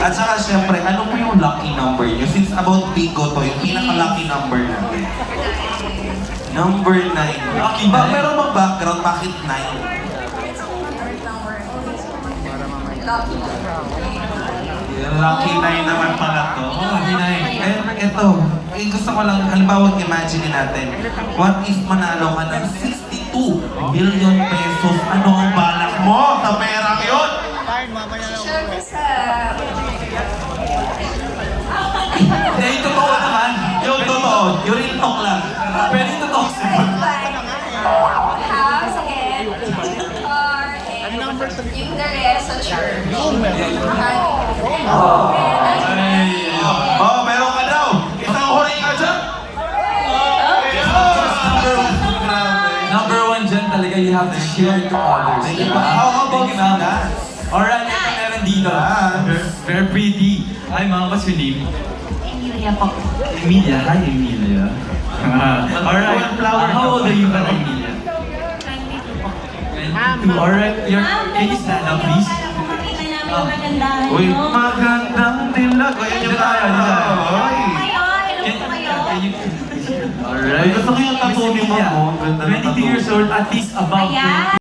At saka syempre, ano po yung lucky number niyo? Since about Bigo to, yung pinaka-lucky number natin. Number 9. Lucky Ba, 9? pero mag-background, bakit 9? Lucky 9 naman pala to. Lucky 9. Eh, eto. Gusto ko lang, halimbawa, imagine natin. What if manalo ka ng 62 million pesos? Ano ang balak mo sa perang yun? Siyempre sa... Eh, yung totoo naman. Yung totoo, yung real talk lang. Pwede yung totoo. House and car and yung the rest sa church. Oh, meron ka daw. Isang huring ka dyan. Number one dyan talaga, you have to share to others. Diba? How about Thank you, ma'am. that? Alright, ito meron dito. Very pretty. Hi, ma'am. What's your name? Emilia po. Emilia. Hi, Emilia. Alright. How old are you, Pala Emilia? 22 po. 22. Alright. Can you stand up, please? Makita namin yung kagandahan Uy, nyo. magandang dilag. Ayan yung tayo. Oy. Hello po kayo. Alright. Gusto ko yung tattoo ni Ma'am mo. Ganda ng 22 years old, at least above Ayan.